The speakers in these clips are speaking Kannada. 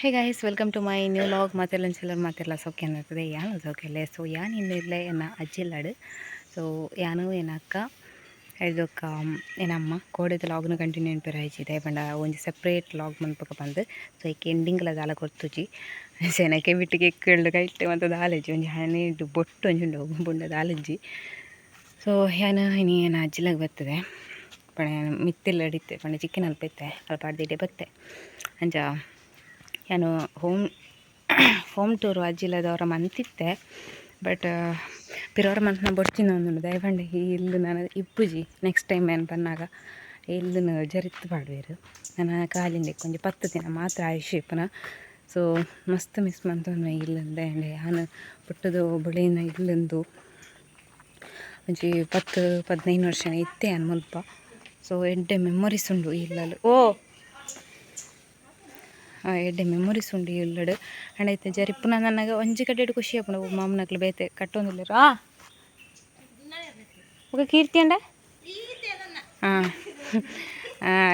Hey guys welcome to my new vlog ಮಾತೆಲ್ಲ ಚಿಲ್ಲರ್ ಮಾತೆಲ್ಲ ಸೌಖ್ಯ ಅನ್ನಿರ್ತದೆ ಯಾನು ಸೌಖ್ಯಲ್ಲೇ ಸೊ ಯಾನು ಇನ್ನಿರಲೇ ಎನ್ನ ಅಜ್ಜಿಲ್ಲಾಡು ಸೊ ಯಾನು ಎನ್ನ ಅಕ್ಕ ಇದಕ್ಕ ಏನಮ್ಮ ಕೋಡೆದ ಲಾಗ್ನ ಕಂಟಿನ್ಯೂ ಎನ್ಪೇರು ಹಚ್ಚಿದೆ ಪಂಡ ಒಂಜಿ ಸಪ್ರೇಟ್ ಲಾಗ್ ಮನ್ಪಕ ಬಂದು ಸೊ ಈಕೆ ಎಂಡಿಂಗ್ಲ ದಾಲ ಕೊರ್ತುಜಿ ಸೆನಕೆ ಬಿಟ್ಟಿಗೆ ಎಕ್ಕಳ್ಳು ಕೈಟ್ ಮತ್ತು ದಾಲಜ್ಜಿ ಒಂಜಿ ಹಣೆಡು ಬೊಟ್ಟು ಒಂಜುಂಡು ಬುಂಡ ದಾಲಜ್ಜಿ ಸೊ ಯಾನು ಇನಿ ಏನ ಅಜ್ಜಿಲಾಗ ಬರ್ತದೆ ಪಣ ಮಿತ್ತೆಲ್ಲ ಹಿಡಿತೆ ಪಂಡ ಚಿಕ್ಕನ ಅಲ್ಪ ಇತ್ತೆ ಅಲ್ಪ ಅಡ್ದಿಡ್ಡೆ ಬತ್ತೆ ಅಂಚ ನಾನು ಹೋಮ್ ಟೂರು ಅಜ್ಜಿಲದವರ ಮಂತಿತ್ತೆ ಬಟ್ ಪಿರವರ ಮಂತನ ಬೊಡ್ಚಿನ ಒಂದು ದಯಪಂಡ ಈ ಇಲ್ಲು ನಾನು ಇಪ್ಪುಜಿ ನೆಕ್ಸ್ಟ್ ಟೈಮ್ ಏನು ಬನ್ನಾಗ ಇಲ್ಲುನು ಜರಿತ್ತು ಪಾಡ್ವೇರು ನನ್ನ ಕಾಲಿಂದ ಕೊಂಚ 10 ದಿನ ಮಾತ್ರ ಆಯುಷ್ಯಪ್ಪನ ಸೊ ಮಸ್ತ್ ಮಿಸ್ ಮಂತೊಂದು ಇಲ್ಲಂದ ನಾನು ಪುಟ್ಟದು ಬಳಿನ ಇಲ್ಲಂದು ಒಂಜಿ 10-15 ವರ್ಷ ಇತ್ತೆ ಅನ್ ಮುಲ್ಪ ಸೊ ಎಡ್ಡೆ ಮೆಮೊರೀಸ್ ಉಂಡು ಇಲ್ಲಲು ಎಡ್ಡೆ ಮೆಮೊರೀಸ್ ಉಂಡು ಇಲ್ಲಡು ಅಂಡೈತೆ ಜರಿಪ್ಪುನ ನನಗೆ ಒಂಜಿ ಕಡ್ಡೆ ಖುಷಿ ಆಪುಂಡು ಮಾಮನಕ್ಲು ಬೇತೆ ಕಟ್ಟೊಂದಿಲ್ಲರು ఒక ಕೀರ್ತಿ ಅಂಡ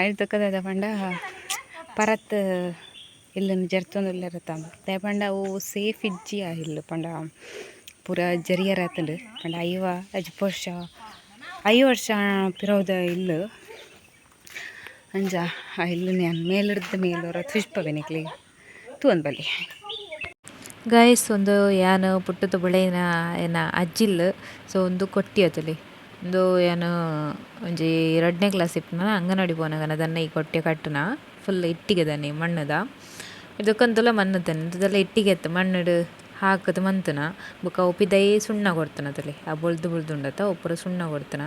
ಐತಕ್ಕದ ಪಂಡ ಪರತ್ ಇಲ್ಲನ್ನು ಜರ್ತೊಂದುಲ್ಲರತ್ತಂದು ದೇ ಪಂಡ ಅವು ಸೇಫ್ ಇಜ್ಜಿ ಆ ಇಲ್ಲು ಪಂಡ ಪೂರ ಜರಿಯರತ್ತಂಡು ಪಂಡ ಅಜ್ಜಿ ವರ್ಷ ಪಿರೋದ ಇಲ್ಲು ಅಂಜ ಆ ಇಲ್ಲು ನಾನು ಮೇಲಿಡ್ದ ಮೇಲೋರ ತುಷ್ಪವೆನಿಕ್ಲಿ ತೂ ಒಂದು ಬಲ್ಲಿ ಗೈಸ್ ಒಂದು ಯಾನು ಪುಟ್ಟದ ಬಳೆನ ಏನ ಅಜ್ಜಿಲ್ ಸೊ ಒಂದು ಕೊಟ್ಟಿಯತಲಿ ಒಂದು ಯಾನು ಒಂಜಿ 2ನೇ ಕ್ಲಾಸ್ ಇಪ್ಪನ ಅಂಗನವಾಡಿ ಪೋನಾಗನ ದನ್ನ ಈ ಕೊಟ್ಟೆ ಕಟ್ಟುನ ಫುಲ್ ಇಟ್ಟಿಗೆ ದನಿ ಮಣ್ಣದ ಇದಕ್ಕೊಂದೆಲ್ಲ ಮಣ್ಣದನಿ ಇದೆಲ್ಲ ಇಟ್ಟಿಗೆ ಎತ್ತು ಮಣ್ಣು ಹಾಕದು ಮಂತನ ಬೊಕ ಉಪಿದೈ ಸುಣ್ಣ ಕೊಡ್ತಾನ ಅದರಲ್ಲಿ ಆ ಬುಳ್ದು ಉಂಡತ ಒಬ್ಬರು ಸುಣ್ಣ ಕೊಡ್ತಾನ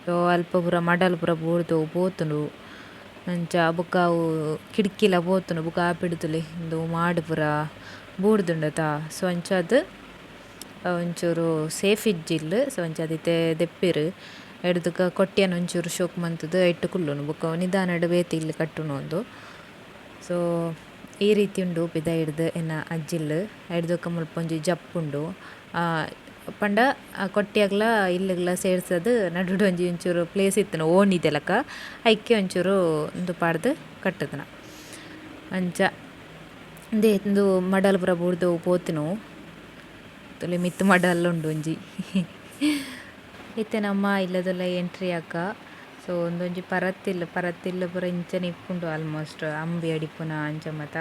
ಸೊ ಅಲ್ಪ ಪೂರ ಮಡಲು ಪೂರ ಬೂರ್ದು ಪೋತುಂಡು ಅಂಚ ಬೊಕ ಅವು ಕಿಡ್ಕಿಲ ಪೋತುಂಡು ಬೊಕ ಆಪಿಡ್ತುಲಿ ಒಂದು ಮಾಡು ಪೂರ ಬೂಡ್ದುಂಡತ ಸೊ ಅಂಚಾದ್ ಒಂಚೂರು ಸೇಫ್ ಇಜ್ಜಿಲ್ಲು ಸೊ ಅಂಚಾದ್ ಇತ್ತೆ ದೆಪ್ಪಿರು ಎಡ್ದುಕ ಕೊಟ್ಟಿಯನ್ ಒಂಚೂರು ಶೋಕ್ ಮಂತುದು ಐಟ್ಟು ಕುಲ್ಲುನು ಬೊಕ ನಿಧಾನಡ್ ಬೇತೆ ಇಲ್ಲಿ ಕಟ್ಟುನು ಒಂದು ಸೊ ಈ ರೀತಿ ಉಂಡು ಪಿದ ಹಿಡ್ದು ಎನ್ನ ಅಜ್ಜಿಲ್ ಹಿಡ್ದಕ್ಕ ಮುಲ್ಪ ಒಂಜಿ ಜಪ್ಪುಂಡು ಪಂಡ ಕೊಟ್ಟಿಯಾಗ್ಲ ಇಲ್ಲಗ್ಲ ಸೇರ್ಸೋದು ನಡುಡು ಒಂಚೂರು ಪ್ಲೇಸ್ ಇತ್ತನ ಓಣಿದೆಲಕ ಐಕೆ ಒಂಚೂರು ಒಂದು ಪಾಡ್ದು ಕಟ್ಟದನ ಅಂಚ ಇಂದೇ ಇಂದು ಮಡಲ್ ಪೂರ ಬೂಡ್ದು ಪೋತಿನು ತೊಲೆ ಮಿತ್ತು ಮಡಲ್ ಉಂಡು ಒಂಜಿ ಇತ್ತೆ ನಮ್ಮ ಇಲ್ಲದೆಲ್ಲ ಎಂಟ್ರಿ ಆಕ ಸೊ ಒಂದೊಂಜಿ ಪರತ್ತಿಲ್ಲ ಪೂರ ಇಂಚನೆ ಇಪ್ಪುಂಡು ಆಲ್ಮೋಸ್ಟ್ ಅಂಬಿ ಅಡಿಪುನ ಅಂಚ ಮತ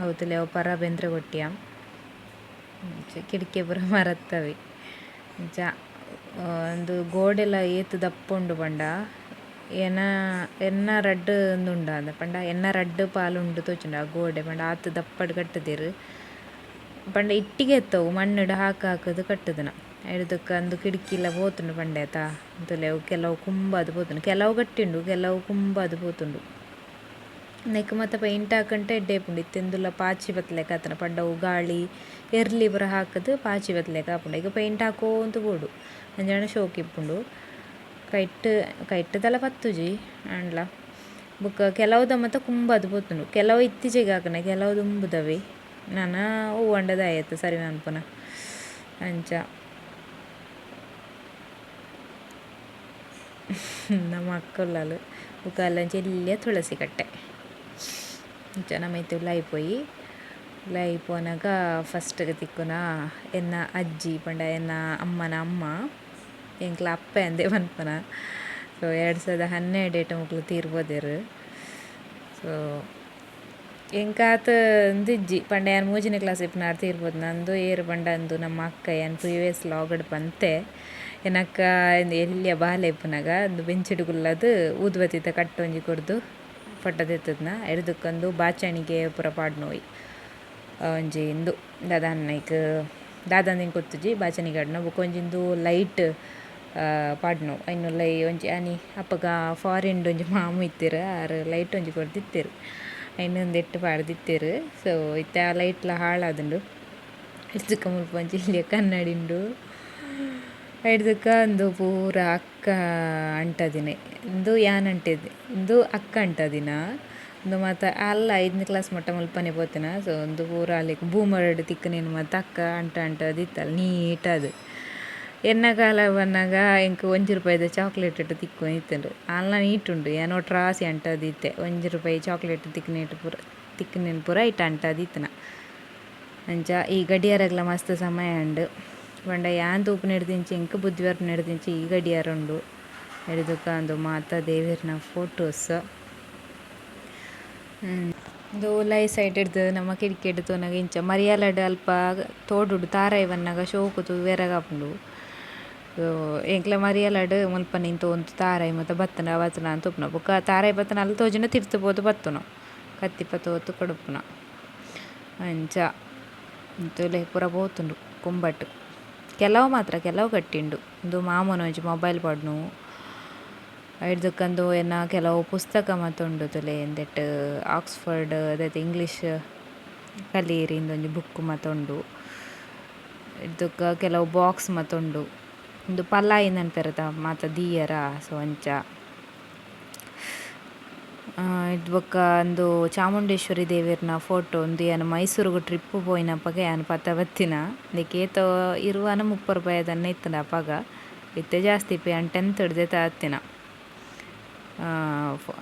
ಅವತ್ತಲೆ ಅವು ಪರ ಬೆಂದ್ರೆ ಕೊಟ್ಟಿಯ ಕಿಟಕಿ ಪೂರ ಮರತ್ತವೆ ಅಂಚ ಒಂದು ಗೋಡೆಲ ಏತು ದಪ್ಪುಂಡು ಪಂಡ ಎನ್ನ ರಡ್ಡು ಉಂದುಂಡ ಅಂದ ಪಂಡ ಎನ್ನ ರಡ್ಡು ಪಾಲುಂಡು ತೋಚುಂಡು ಆ ಗೋಡೆ ಪಂಡ ಆತು ದಪ್ಪಡ್ ಕಟ್ಟದಿರು ಪಂಡ ಇಟ್ಟಿಗೆ ಎತ್ತವು ಮಣ್ಣುಡು ಹಾಕದು ಕಟ್ಟುದನ ಹಿಡ್ದಕ್ಕ ಅಂದು ಕಿಟಕಿಲ ಪೋತುಂಡು ಪಂಡೆ ಆತ ಅಂತಲೇ ಅವು ಕೆಲವು ಕುಂಬದು ಪೋತುಂಡು ಕೆಲವು ಗಟ್ಟಿಂಡು ಕೆಲವು ಕುಂಬದು ಪೋತುಂಡು ನೆಕ್ ಮತ್ತೆ ಪೈಂಟ್ ಹಾಕಂಟೆ ಎಡ್ಡೆಪುಂಡು ಇತ್ತೆಂದುಲ್ಲ ಪಾಚಿ ಬತ್ಲೆಕ ಆತನ ಪಂಡವು ಗಾಳಿ ಎರ್ಲಿ ಪೂರ ಹಾಕದು ಪಾಚಿ ಬತ್ಲೆಕ ಆಪುಂಡು ಈಗ ಪೈಂಟ್ ಹಾಕೋಂತ ಬೋಡು ಅಂಜಾಣ ಶೋಕ್ ಇಪ್ಪುಂಡು ಕೈಟ್ ತಲ ಪತ್ತುಜಿ ಅಂಡ್ಲ ಬುಕ್ಕ ಕೆಲವುದ ಮತ್ತು ಕುಂಬದು ಪೋತುಂಡು ಕೆಲವು ಇತ್ತೀಚೆಗೆ ಹಾಕನೆ ಕೆಲವು ದುಂಬುದವೆ ನಾನು ಹೂವಂಡದ ಆಯ್ತು ಸರಿ ಅನ್ಪುನ ಅಂಚ ನಮ್ಮ ಅಕ್ಕಲ್ಲಲು ಬುಕ್ಕ ಅಲ್ಲಂಚ ಇಲ್ಲಿಯ ತುಳಸಿ ಕಟ್ಟೆ ಅಂಚ ನಮ್ಮೈತೆ ಲೈ ಪೋನಾಗ ಫಸ್ಟ್ಗೆ ತಿಕ್ಕುನ ಎನ್ನ ಅಜ್ಜಿ ಪಂಡ ಎನ್ನ ಅಮ್ಮನ ಅಮ್ಮ ಎಂಕ್ಲ ಅಪ್ಪ ಅಂದೆ ಮನ್ಪನ ಸೊ 2012 ಮಕ್ಳು ತೀರ್ಬೋದೇರು ಸೊ ಎಂಕಾತ ಅಂದಿಜ್ಜಿ ಪಂಡ ಏನು 3ನೇ ಕ್ಲಾಸ್ ಇಪ್ಪನಾರು ತೀರ್ಬೋದು ನಂದು ಏರು ಪಂಡ ಅಂದು ನಮ್ಮ ಅಕ್ಕ ಏನು ಪ್ರೀವಿಯಸ್ ಲಾಗಡ್ ಬಂತೆ ಏನಕ್ಕ ಎಲ್ಲಿಯ ಬಾಲೆ ಇಪ್ಪನಾಗ ಒಂದು ಬೆಂಚಿಡುಗುಲ್ಲದು ಊದುಬತ್ತಿತ ಕಟ್ಟೊಂಜಿ ಕೊಡ್ದು ಪಟ್ಟದೆತ್ತದ್ನ ಹಿಡ್ದಕ್ಕಂದು ಬಾಚಣಿಗೆ ಪೂರ ಪಾಡ್ನೋಯ್ ಒಂಜಿ ಇಂದು ದಾದಾಂದಿನ ಕೊತ್ತುಜಿ ಬಾಚಣಿಗೆ ಆಡ್ನ ಬೊಕ ಒಂಜಿಂದು ಲೈಟ್ ಪಾಡ್ನೋ ಇನ್ನು ಒಂಜಿ ಆನಿ ಅಪ್ಪಗ ಫಾರಿನ್ಡ್ ಒಂಜಿ ಮಾಮು ಇತ್ತೆರ್ ಆರು ಲೈಟ್ ಒಂಜಿ ಕೊಡ್ದಿತ್ತೆರ್ ಇನ್ನೊಂದು ಎಟ್ಟು ಪಾಡ್ದಿತ್ತೆರ್ ಸೊ ಇತ್ತೆ ಆ ಲೈಟ್ಲ ಹಾಳಾದುಂಡು ಹಿಡ್ದಕ್ಕ ಮುಲ್ಪ ಒಂಜಿ ಇಲ್ಲಿಯ ಕನ್ನಡಿಂಡು ಹಿಡ್ದಕ್ಕ ಒಂದು ಪೂರ ಅಕ್ಕ ಅಂಟದಿನೇ ಇಂದು ಯಾನ್ ಅಂಟೆದೆ ಇಂದು ಅಕ್ಕ ಅಂಟದಿನ ಒಂದು ಮಾತ ಅಲ್ಲ 5ನೇ ಕ್ಲಾಸ್ ಮಟ್ಟ ಮುಲ್ಪನೆ ಪೋತಿನ ಸೊ ಒಂದು ಪೂರ ಅಲ್ಲಿಗೆ ಬೂಮರ್ಡ್ ತಿಕ್ಕನೇನು ಮತ್ತು ಅಕ್ಕ ಅಂಟದಿತ್ತಲ್ಲ ನೀಟದು ಎನ್ನ ಕಾಲ ಬನ್ನಾಗ ಎಂಕ್ ₹1 ಚಾಕ್ಲೇಟ್ ಇಟ್ಟು ತಿಕ್ಕು ಇತ್ತಂಡು ಅಲ್ಲ ನೀಟುಂಡು ಏನೋ ಟ್ರಾಸಿ ಅಂಟದಿತ್ತೆ ₹1 ಚಾಕ್ಲೇಟ್ ತಿಕ್ಕನೇಟು ಪೂರ ತಿಕ್ಕನೇನು ಪೂರ ಇಟ್ಟು ಅಂಟದಿತ್ತನ ಅಂಚ ಈ ಗಡಿಯಾರಗ್ಲ ಮಸ್ತ್ ಸಮಯ ಉಂಡು ಪಂಡ ಯಾನ್ ತೂಪು ನೆಡ್ದಿಂಚಿ ಇಂಕ ಬುದ್ಧಿವಾರ ನೆಡ್ದಿಂಚಿ ಈ ಗಡಿಯಾರ ಉಂಡು ಹಿಡಿದುಕ ಒಂದು ಮಾತಾ ದೇವಿರ್ನ ಫೋಟೋಸ್ ಇದು ಲೈ ಸೈಡ್ ಹಿಡ್ದು ನಮ್ಮ ಕಿಟಕಿ ತೋನಾಗ ಇಂಚ ಮರಿಯಾಲಡ್ ಅಲ್ಪ ತೋಡುಡು ತಾರಾಯಿ ಬನ್ನಾಗ ಶೋಕುತು ಬೇರೆಗಾಪುಂಡು ಎಂಕ್ಲ ಮರಿಯಾಲಡ್ ಮುಲ್ಪ ನಿಂತು ಒಂದು ತಾರಾಯಿ ಮತ್ತು ಬತ್ತನ ಬತ್ತನ ಅಂತ ಉಪ್ಪುನ ಬೊಕ್ಕ ತಾರಾಯಿ ಬತ್ತನ ಅಲ್ಲಿ ತೋಜನ ತಿರ್ತು ಪೋದು ಬತ್ತುನ ಕತ್ತಿಪ್ಪ ತೋತು ಕಡುಪುನ ಅಂಚ ತುಲೆ ಪೂರ ಪೋತುಂಡು ಕುಂಬಟ್ಟು ಕೆಲವು ಕಟ್ಟಿಂಡು ಒಂದು ಮಾಮೂನ ಒಂಜಿ ಮೊಬೈಲ್ ಪಡ್ನು ಹಿಡ್ದಕ್ಕಂದು ಎನ್ನ ಕೆಲವು ಪುಸ್ತಕ ಮತ್ತುಂಡು ತುಲೆ ಎಂದೆಟ್ ಆಕ್ಸ್ಫರ್ಡ್ ಅದೈತೆ ಇಂಗ್ಲೀಷ್ ಕಲೀರಿಂದು ಒಂಜಿ ಬುಕ್ ಮತ್ತುಂಡು ಹಿಡ್ದಕ್ಕ ಕೆಲವು ಬಾಕ್ಸ್ ಮತ್ತುಂಡು ಒಂದು ಪಲ್ಲಾಯಿ ನೆನ್ಪಿರತ್ತ ಮಾತ ದೀಯರ ಸೊ ಅಂಚ ಇದು ಬೊಕ್ಕ ಒಂದು ಚಾಮುಂಡೇಶ್ವರಿ ದೇವಿರ್ನ ಫೋಟೋ ಒಂದು ಏನು ಮೈಸೂರಿಗೆ ಟ್ರಿಪ್ ಪೋಯಿನಪ್ಪಗೆ ಏನು ಪತ್ತ ಬತ್ತಿನ ಅದಕ್ಕೆ ಏತೋ ಇರುವನ 30 ರೂಪಾಯಿ ಅದನ್ನ ಇತ್ತನ ಅಪ್ಪಾಗ ಇತ್ತೆ ಜಾಸ್ತಿ ಪೇ ಅನ್ 10th ಹಿಡ್ದೆ ಹತ್ತಿನ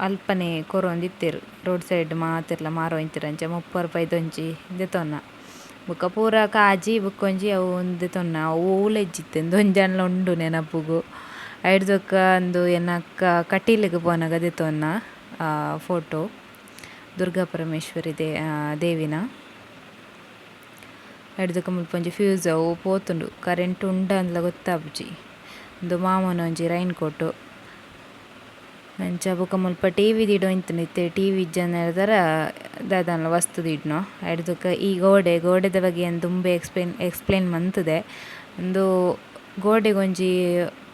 ಅಲ್ಪನೆ ಕೊರೊಂದಿತ್ತಿರು ರೋಡ್ ಸೈಡ್ ಮಾತಿರ್ಲ ಮಾರೋ ಇಂತಿರಂಚ 30 ರೂಪಾಯಿ ದೊಂಜಿ ದೆತೊನ್ನ ಬೊಕ್ಕ ಪೂರ ಕಾಜಿ ಬುಕ್ಕೊಂಜಿ ಅವು ಒಂದು ತೊನ್ನ ಅವು ಊಲೆಜ್ಜಿತ್ತು ಒಂಜನ್ಲ ಉಂಡು ನೆನಪುಗು ಐಡ್ದೊಕ್ಕ ಒಂದು ಎನ್ನಕ್ಕ ಕಟೀಲಿಗೆ ಪೋನಾಗ ದೆತೊನ್ನ ಫೋಟೋ ದುರ್ಗಾ ಪರಮೇಶ್ವರಿ ದೇವಿನ ಹಿಡ್ದಕ್ಕ ಮುಲ್ಪ ಒಂಜಿ ಫ್ಯೂಸ್ ಅವು ಪೋತುಂಡು ಕರೆಂಟ್ ಉಂಡ ಅಂದ್ಲ ಗೊತ್ತಾಪುಜಿ ಒಂದು ಮಾಮೂನ ಒಂಜಿ ರೈನ್ ಕೋಟು ಅಂಚ ಬೊಕ ಮುಲ್ಪ ಟಿ ವಿ ದಿಡೋ ಇಂತನ ಇತ್ತೆ ಟಿ ವಿ ಇಜ್ಜಂದು ಹೇಳಿದಾರ ದಾದನ್ಲ ವಸ್ತು ದಿಡ್ನೋ ಹಿಡ್ದಕ್ಕ ಈ ಗೋಡೆದ ಬಗ್ಗೆ ಏನು ತುಂಬೆ ಎಕ್ಸ್ಪ್ಲೇನ್ ಮಂತದೆ ಒಂದು ಗೋಡೆಗೊಂಜಿ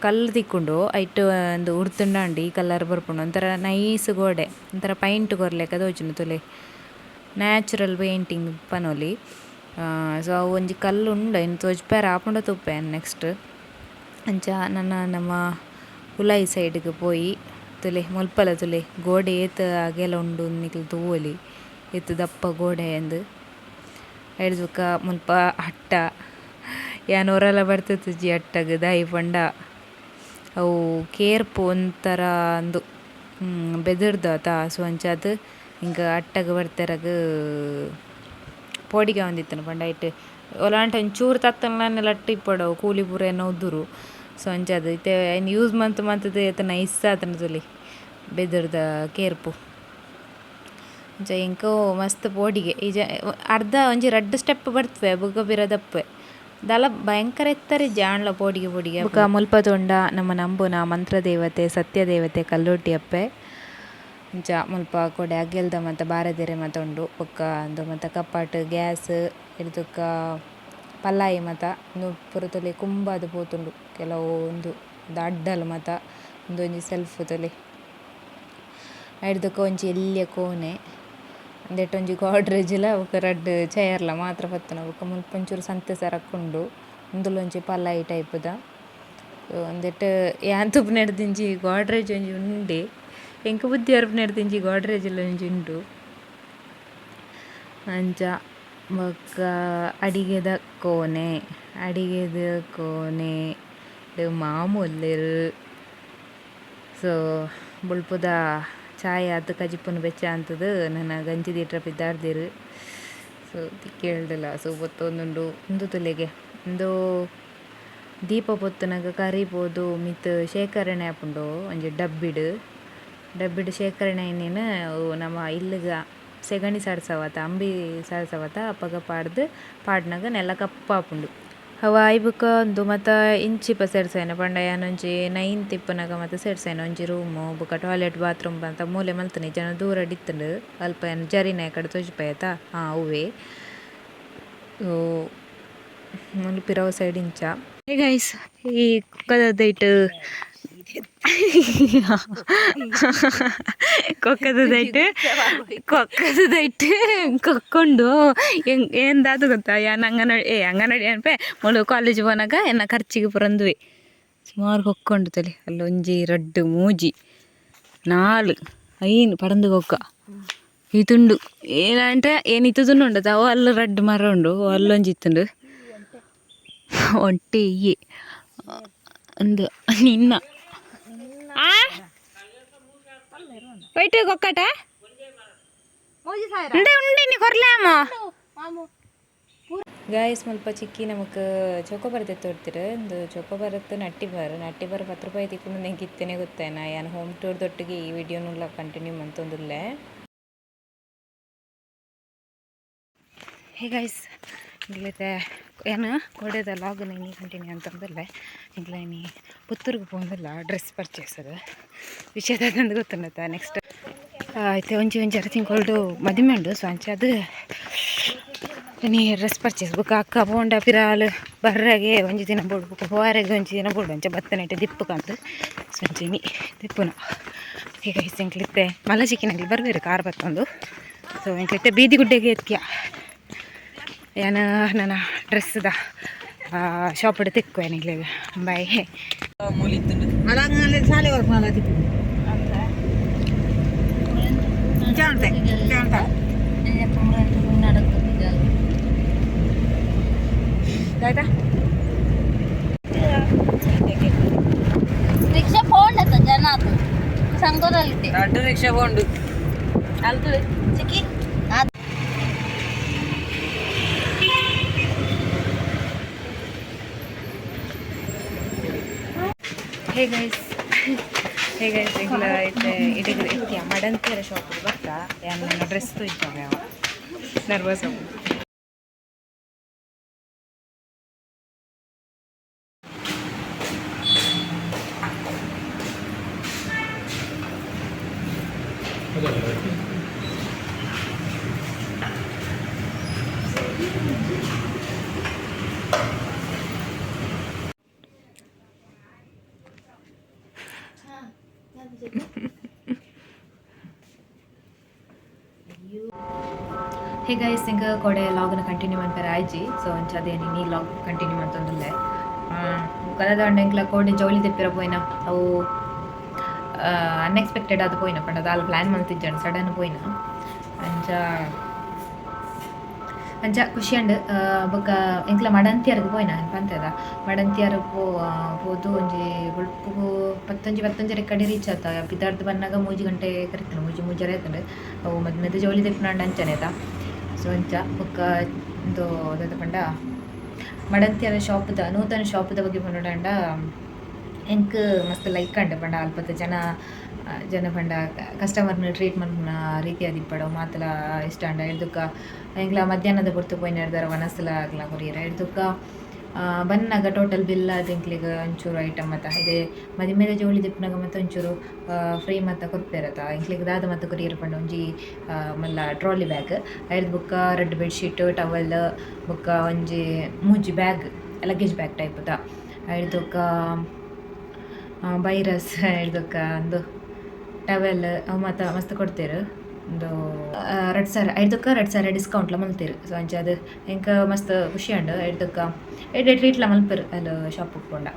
ಕಲ್ಲು ತಿಕ್ಕೊಂಡು ಐಟ್ ಒಂದು ಉಡ್ತುಂಡಾಂಡು ಈ ಕಲರ್ ಬರ್ಪುಂಡು ಒಂಥರ ನೈಸ್ ಗೋಡೆ ಒಂಥರ ಪೈಂಟ್ ಕೊರ್ಲೆಕ್ಕ ತೋಜುಂಡು ತುಲೆ ನ್ಯಾಚುರಲ್ ಪೇಂಟಿಂಗ್ ಪನೊಲಿ ಸೊ ಅವು ಒಂಜಿ ಕಲ್ಲು ಉಂಡು ಇನ್ನು ತೋಜ್ಪಾರ ಆಪುಂಡ ತುಪ್ಪೆ ನೆಕ್ಸ್ಟ್ ಅಂಚ ನಮ್ಮ ಉಲಾಯಿ ಸೈಡ್ಗೆ ಪೋಯಿ ತುಲೆ ಮುಲ್ಪಲ ತುಲೆ ಗೋಡೆ ಏತ್ ಆಗೆಲ್ಲ ಉಂಡು ನಿಕ್ಲು ತೂವೊಲಿ ಏತ್ ದಪ್ಪ ಗೋಡೆ ಎಂದು ಹಿಡ್ದುಕ ಮುಲ್ಪ ಅಟ್ಟ ಯಾನ್ ಹೊರಲ್ಲ ಬರ್ತುಜಿ ಅಟ್ಟಗ ದಾಯಿ ಪಂಡ ಅವು ಕೇರ್ಪು ಒಂಥರ ಅಂದು ಬೆದರ್ದು ಆತ ಸೊ ಅಂಚಾದ ಹಿಂಗೆ ಅಟ್ಟಗ ಬರ್ತಾರಾಗ ಪೋಡಿಗೆ ಒಂದಿತ್ತನು ಪಂಡ ಇಟ್ಟು ಒಲಾಂಟ ಒಂಚೂರು ತತ್ತನ್ನೆಲ್ಲ ಅಟ್ಟ ಇಪ್ಪಡವು ಕೂಲಿ ಪೂರ ಏನೋ ಉದ್ದುರು ಸೊ ಅಂಚಾದ ಇತ್ತೆ ಏನು ಯೂಸ್ ಮಂತದ್ದು ಏತ ನೈಸ್ ಆತನ ತುಲಿ ಬೆದರ್ದ ಕೇರ್ಪು ಅಂಚ ಇಂಕೋ ಮಸ್ತ್ ಪೋಡಿಗೆ ಈಜ ಅರ್ಧ ಒಂಜಿ 2 ಸ್ಟೆಪ್ ಬರ್ತವೆ ಬುಗ್ಗ ಬಿರದಪ್ಪೆ ದಲ ಭಯಂಕರ ಎತ್ತರೆ ಜಾಣ್ಲ ಪೋಡಿಗೆ ಬುಕ್ಕ ಮುಲ್ಪ ತೊಂಡ ನಮ್ಮ ನಂಬುನ ಮಂತ್ರದೇವತೆ ಸತ್ಯದೇವತೆ ಕಲ್ಲೊಟ್ಟಿ ಅಪ್ಪೆ ಇಂಚ ಮುಲ್ಪ ಕೊಡೆ ಅಗ್ಗೆಲ್ದ ಮತ್ತು ಬಾರೆದೆರೆ ಮತ್ತು ಉಂಡು ಬೊಕ್ಕ ಅಂದು ಮತ್ತು ಕಪ್ಪಾಟ್ ಗ್ಯಾಸ್ ಹಿಡ್ದಕ್ಕ ಪಲ್ಲಾಯಿ ಮತ ಒಂದು ಪೂರ ತೊಲೆ ಕುಂಬಾದು ಪೋತುಂಡು ಕೆಲವು ಒಂದು ಅಡ್ಡಲು ಮತ ಒಂದೊಂಜಿ ಸೆಲ್ಫ್ ತೊಲೆ ಹಿಡ್ದಕ್ಕ ಒಂಜಿ ಎಲ್ಲಿಯ ಕೋಣೆ ಒಂದೆಟ್ಟೊಂಜಿ ಗೋಡ್ರೇಜ್ಲ ಬೊಕ 2 ಚೇರ್ಲ ಮಾತ್ರ ಪತ್ತುನ ಬೊಕ ಮುಲ್ಪ ಒಂಚೂರು ಸಂತೆ ಸರಕುಂಡು ಒಂದುಲೊಂಜಿ ಪಲ್ಲಾಯಿ ಟೈಪ್ದ ಒಂದೆಟ್ಟು ಯಾನ್ ತುಪ್ಪು ನೆಡ್ದಿಂಜಿ ಗೋಡ್ರೇಜ್ ಒಂಜಿ ಉಂಡೆ ಎಂಕ ಬುದ್ಧಿ ಅರ್ಪು ನೆಡ್ದಿಂಜಿ ಗೋಡ್ರೇಜ್ಲ ಒಂಜಿ ಉಂಡು ಅಂಚ ಬೊಕ್ಕ ಅಡಿಗೆದ ಕೋಣೆ ಮಾಮೂಲ್ಲೆರ್ ಸೊ ಬುಳ್ಪುದ ಚಾಯ್ ಅದು ಕಜಿಪುನ ಬೆಚ್ಚ ಅಂತದು ನನ್ನ ಗಂಜಿ ದೀಟ್ರ ಬಿದ್ದಾಡ್ದಿರು ಸೊ ಕೇಳ್ದಿಲ್ಲ ಸೊ ಬೊತ್ತೊಂದುಂಡು ಒಂದು ತುಲೆಗೆ ಒಂದು ದೀಪ ಪೊತ್ತುನಾಗ ಕರಿಬೋದು ಮಿತ್ ಶೇಖರಣೆ ಆಪುಂಡು ಒಂಜಿ ಡಬ್ಬಿಡು ಶೇಖರಣೆ ಇನ್ನೇನು ನಮ್ಮ ಇಲ್ಲಿಗ ಸೆಗಣಿ ಸಡ್ಸವತ್ತ ಅಂಬಿ ಸಡ್ಸವತ್ತ ಅಪ್ಪಗ ಪಾಡ್ನಾಗ ನೆಲ ಕಪ್ಪಾಪುಂಡು ಅವ ಐಬುಕ್ಕ ಒಂದು ಮತ್ತು ಇಂಚಿಪ ಸೆಡ್ಸೈನ ಪಂಡ ಯಾನೊಂಜಿ 9th ಇಪ್ಪನಾಗ ಮತ್ತು ಸೆಡ್ಸೈನ ಒಂಜಿ ರೂಮು ಬೊಕ ಟಾಯ್ಲೆಟ್ ಬಾತ್ರೂಮ್ ಅಂತ ಮೂಲೆ ಮಲ್ತನಿ ಜನ ದೂರ ಡಿತ್ತುಂಡು ಅಲ್ಪ ಏನು ಜರಿನ ಕಡೆ ತೋಜಿಪಾಯತ ಅವೇ ಮುಲ್ಪಿರವು ಸೈಡ್ ಇಂಚ ಗೈಸ್ ಈ ಕೊಕ್ಕದೈಟ್ ಕೊಕ್ಕೊಂಡು ಎಂದಾದು ಗೊತ್ತಾ ಯಾನ್ ಅಂಗನಡಿ ಅನ್ಪೆ ಮೊಳು ಕಾಲೇಜ್ ಹೋನಾಗ ಎನ್ನ ಖರ್ಚಿಗೆ ಪುರಂದುವೆ ಸುಮಾರು ಕೊಕ್ಕೊಂಡು ತಲೆ ಅಲ್ಲೊಂಜಿ 2 ಮೂಜಿ 4 5 ಪಡಂದು ಕೊಕ್ಕ ಇತ್ತುಂಡು ಏನಂటే ಏನಿತ್ತುದುಂಡು ಉಂಡತ ಅವು ಅಲ್ಲ 2 ಮರ ಉಂಡು ಅಲ್ಲೊಂಜಿ ಇತ್ತುಂಡು ಒಂಟೆ ಇಯ್ಯೆ ಅಂದು ನಿನ್ನ ವೈಟ್ ಕೊಕ್ಕಟ ಉಂಡೆ ಉಂಡೆ ನೀ ಕೊರ್ಲಾಮ ಗಾಯ್ಸ್ ಮುಲ್ಪ ಚಿಕ್ಕಿ ನಮಕ್ ಚೊಕೊಬಾರ್ ತೆತ್ತೋಡ್ತಿರು ಒಂದು ಚೊಕೊಬಾರತ್ತು ನಟ್ಟಿಬಾರ್ 10 ರೂಪಾಯಿ ತಿಕ್ಕೊಂಡು ನಂಗೆ ಇತ್ತೇನೆ ಗೊತ್ತೇನ ಯಾನು ಹೋಮ್ ಟೂರ್ ದೊಟ್ಟಿಗೆ ಈ ವಿಡಿಯೋನುಲ್ಲ ಕಂಟಿನ್ಯೂ ಮಂತೊಂದುಲ್ಲೆ. ಹೇ ಗೈಸ್ ಇಲ್ಲೈತೆ ಏನು ಕೊಡೋದ ಲಾಗ್ ನೀ ಕಂಟಿನ್ಯೂ ಅಂತಂದಲ್ಲ ಇಲ್ಲ ನೀ ಪುತ್ತೂರಿಗೆ ಹೋಗೋದಿಲ್ಲ ಡ್ರೆಸ್ ಪರ್ಚೇಸ್ ಅದು ವಿಷಯದಂದು ಗೊತ್ತುಂಡತ್ತ ನೆಕ್ಸ್ಟ್ ಆಯ್ತು ಒಂಚೂರು ತಿಂಗಳು ಮದುವೆ ಉಂಡು ಸೊ ಅಂಚೆ ಅದು ನೀ ಡ್ರೆಸ್ ಪರ್ಚೇಸ್ ಬುಕ್ ಅಕ್ಕ ಬೋಂಡ ಪಿರಾಲ್ ಬರ್ರಾಗೆ ಒಂಜಿ ದಿನ ಬೋಡು ಬುಕ್ ಹೋವಾರೆಗೆ ಒಂಜಿ ದಿನ ಬೋಡು ಅಂಚೆ ಬತ್ತನೆಟ್ಟು ದಿಪ್ಪು ಕಾಂತು ಸಂಜೆನಿ ದಿಪ್ಪುನ ಈಗ ಇಂಕ್ಲಿತ್ತೆ ಮಲ್ಲ ಚಿಕ್ಕಿನಲ್ಲಿ ಬರ್ಬೇರು ಕಾರ್ ಬತ್ತೊಂದು ಸೊ ಇಂಕ್ಲಿತ್ತೆ ಬೀದಿ ಗುಡ್ಡೆಗೆ ಎತ್ಕಿಯ ಏನು ನನ್ನ ಡ್ರೆಸ್ದ ಶಾಪ್ ಇಟ್ಟು ತಿಕ್ಕು ಏನಿಲ್ಲ ಬಾಯ್ ಶಾಲೆ ವರ್ಕ್ ಆಯ್ತಾ ರಿಕ್ಷಾ ಹೋಂಡ ಜನ ಸಂಗೋದಲ್ಲಿ ದೊಡ್ಡ ರಿಕ್ಷಾ ಹೋಂಡು ಅದು ಚಿಕ್ಕಿ ಹೇ ಗೈಸ್ ಈಗ ಐತೆ ಇಡೀ ಎತ್ತಿಯ ಮಡಂತಿಯರ ಶಾಪ್ ಬರ್ತಾ ಯಾರು ನನ್ನ ಡ್ರೆಸ್ ಇದ್ದಾವೆ ಅವ ನರ್ವಸ್ ಅವು ಹೇ ಗೈಸ್ ಹಿಂಗೆ ಕೊಡೆ ಲಾಗ್ನ ಕಂಟಿನ್ಯೂ ಮಾಡ್ತಾರೆ ಆಯ್ಜಿ ಸೊ ಅಂಚದೇ ನೀ ಲಾಗ್ ಕಂಟಿನ್ಯೂ ಮಾಡ್ತಂದಿಲ್ಲೆ ಕಲದ ಅಂಡೆಂಕ್ಲ ಕೋಡೆ ಜೋಳಿ ತೆಪ್ಪಿರ ಪೋಯ್ನ ಅವು ಅನ್ಎಕ್ಸ್ಪೆಕ್ಟೆಡ್ ಅದು ಪೋಯ್ನ ಪಂಡ ಅದು ಅಲ್ಲಿ ಪ್ಲ್ಯಾನ್ ಮಾಡ್ತಿದ್ದಾನೆ ಸಡನ್ ಪೋಯ್ನ ಅಂಚ ಅಂಚ ಖುಷಿ ಅಂಡ್ ಬೊಕ್ಕ ಎಂಕ್ಲ ಮಡಂತಿಯರ್ಗೆ ಪೋಯ್ನ ಪಂತದ ಮಡಂತಿಯರ್ ಪೋದು ಒಂಜಿ ಬುಡ್ಪು 15 ಕಡೆ ರೀಚ್ ಆತ ಬಿದ್ದಾರ್ದು ಬನ್ನಾಗ 3 ಗಂಟೆ ಕರಿತಾನೆ 3 ಆಯ್ತಂಡು ಅವು ಮದ್ದು ಜೋಳಿ ತೆಪ್ಪಿನಾಂಡ ಅಂಚನೆ ಆಯ್ತಾ ಸೊ ಅಂಚ ಬೊಕ್ಕ ಇದು ಅದ ಪಂಡ ಮಡಂತಿಯರ ಶಾಪ್ದ ನೂತನ ಶಾಪ್ದ ಬಗ್ಗೆ ಪಂಡ ಎಂಕ್ ಮಸ್ತ್ ಲೈಕ್ ಅಂಡ್ ಪಂಡ ಅಲ್ಪದ ಜನ ಪಂಡ ಕಸ್ಟಮರ್ನ ಟ್ರೀಟ್ಮೆಂಟ್ನ ರೀತಿ ಅದಿಪ್ಪಡ ಮಾತಲ ಇಷ್ಟ ಅಂಡ ಹಿಡ್ದುಕ್ಕ ಎಂಕ್ಲ ಮಧ್ಯಾಹ್ನದ ಹೊರ್ತು ಪೋಯ್ನ ಹಿಡ್ದಾರ ವನಸ್ಲ ಆಗ್ಲ ಕೊರಿಯರ ಹಿಡ್ದುಕ್ಕ ಬನ್ನಾಗ ಟೋಟಲ್ ಬಿಲ್ ಅದು ಎಂಕ್ಲಿಗೆ ಒಂಚೂರು ಐಟಮ್ ಮತ್ತು ಇದೇ ಮದಿಮೇಲೆ ಜೋಳಿ ದಿಪ್ನಾಗ ಮತ್ತು ಒಂಚೂರು ಫ್ರೀ ಮತ್ತು ಕೊಡ್ತಿರತ್ತ ಎಂಕ್ಲಿಗೆ ದಾದ ಮತ್ತು ಕೊರಿಯರ್ ಪಂಡ ಒಂಜಿ ಮಲ್ಲ ಟ್ರಾಲಿ ಬ್ಯಾಗ್ ಐದು ಬುಕ್ಕ ರೆಡ್ ಬೆಡ್ಶೀಟ್ ಟವಲ್ ಬುಕ್ಕ ಒಂಜಿ ಮೂಜಿ ಬ್ಯಾಗ್ ಲಗೇಜ್ ಬ್ಯಾಗ್ ಟೈಪ್ದ ಹಿಡ್ದುಕ್ಕ ಬೈರಸ್ ಹಿಡ್ದುಕ್ಕ ಒಂದು ಟವೆಲ್ ಅವು ಮತ್ತು ಮಸ್ತ್ ಕೊಡ್ತೇರು ಒಂದು 2,000 ಡಿಸ್ಕೌಂಟ್ಲ ಮಲ್ತೇರು ಸೊ ಅಂಚೆ ಅದು ಎಂಕ ಮಸ್ತ್ ಖುಷಿ ಅಂಡು ಹಿಡ್ದುಕ್ಕ ಟ್ರೀಟ್ಲ ಮಲ್ಪರು ಅಲ್ಲಿ ಶಾಪ್ ಉಟ್ಕೊಂಡ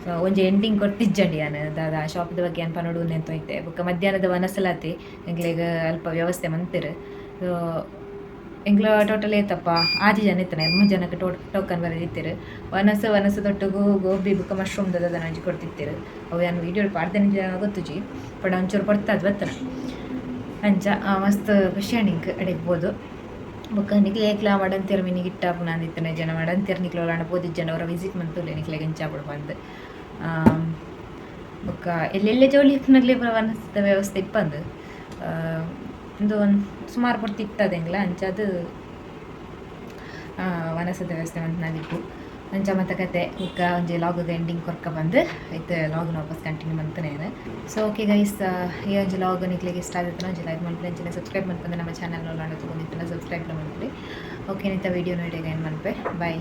ಸೊ ಒಂಜಿ ಎಂಡಿಂಗ್ ಕೊಟ್ಟಿಜ್ಜಂಡಿ ನಾನು ದಾದ ಶಾಪ್ದ ಬಗ್ಗೆ ಏನು ಪನೋಡು ನೆಂತೋಯ್ತೆ ಬುಕ್ಕ ಮಧ್ಯಾಹ್ನದ ವನಸಲಾತಿ ಎಂಗ್ಲಿಗೆ ಅಲ್ಪ ವ್ಯವಸ್ಥೆ ಮಂತಿರು ಸೊ ಎಂಗ್ಲ ಟೋಟಲ್ ಏತಪ್ಪ 6 ಜನ ಇತ್ತಾನೆ 3 ಜನಕ್ಕೆ ಟೋಕನ್ ಬರೆದಿತ್ತೀರು ವನಸು ತೊಟ್ಟುಗು ಗೋಬಿ ಬುಕ್ಕ ಮಶ್ರೂಮ್ ದದ ನಂಜಿ ಕೊಡ್ತಿತ್ತೀರು ಅವು ಏನು ವೀಡಿಯೋ ಪಾಡ್ದೆ ಗೊತ್ತುಜಿ ಪಡ ಒಂಚೂರು ಕೊಡ್ತದ ಬತ್ತನ ಅಂಚ ಮಸ್ತ್ ಖುಷಿ ನಿಂಗೆ ಅಡಗ್ಬೋದು ಬೊಕ್ಕ ನಿಕ್ಲೆ ಏಕ್ಲ ಮಡಂತಿಯರ್ ಮಿನಿಗೆ ಇಟ್ಟಾಪು ನಾನು ಇತ್ತನೆ ಜನ ಮಡಂತಿಯರ್ ನಿಕ್ಲೆ ಒಳಾಂಡ ಪೋದಿದ್ದ ಜನ ಅವರ ವಿಸಿಟ್ ಮಂತುಲ್ಲೆ ನಿಕ್ಲೆಗೆ ಎಂಚಾಪಡು ಬಂದು ಬೊಕ್ಕ ಎಲ್ಲೆಲ್ಲೆ ಜೋಳಿ ಇಪ್ಪನಗ್ಲೆ ವನಸದ ವ್ಯವಸ್ಥೆ ಇಪ್ಪಂದು ಒಂದು ಸುಮಾರು ಪೊರ್ತು ಇತ್ತದೆಂಗ್ಲ ಅಂಚದು ವನಸದ ವ್ಯವಸ್ಥೆ ಮಂತ್ ನಾದಿಪ್ಪು ಅಂಚ ಮತ್ತು ಕತೆ ಬುಕ್ಕ ಒಂಜಿ ಲಾಗ್ ಎಂಡಿಂಗ್ ಕೊರ್ಕ ಬಂದು ಐತೆ ಲಾಗ್ನ ವಾಪಸ್ ಕಂಟಿನ್ಯೂ ಮಾಡ್ತಾನೆ ಸೊ ಓಕೆ ಗೈಸ್ ಈ ಒಂಜಿ ಲಾಗ್ ನಿಕ್ಲಿಗೆ ಇಷ್ಟ ಆಗುತ್ತೆ ಒಂಜಿ ಲೈಕ್ ಮಾಡ್ಲಿ ಅಂಚಿನ ಸಬ್ಸ್ಕ್ರೈಬ್ ಮಾಡ್ಕೊಂಡು ನಮ್ಮ ಚಾನಲ್ ನೋಡೋಣ ತೊಗೊಂಡಿತ್ತು ಸಬ್ಸ್ಕ್ರೈಬ್ ಮಾಡ್ಬಿಡಿ ಓಕೆ ನಿಂತ ವೀಡಿಯೋ ನೋಡಿ ಏನು ಮಾಡ್ಬೆ ಬಾಯ್.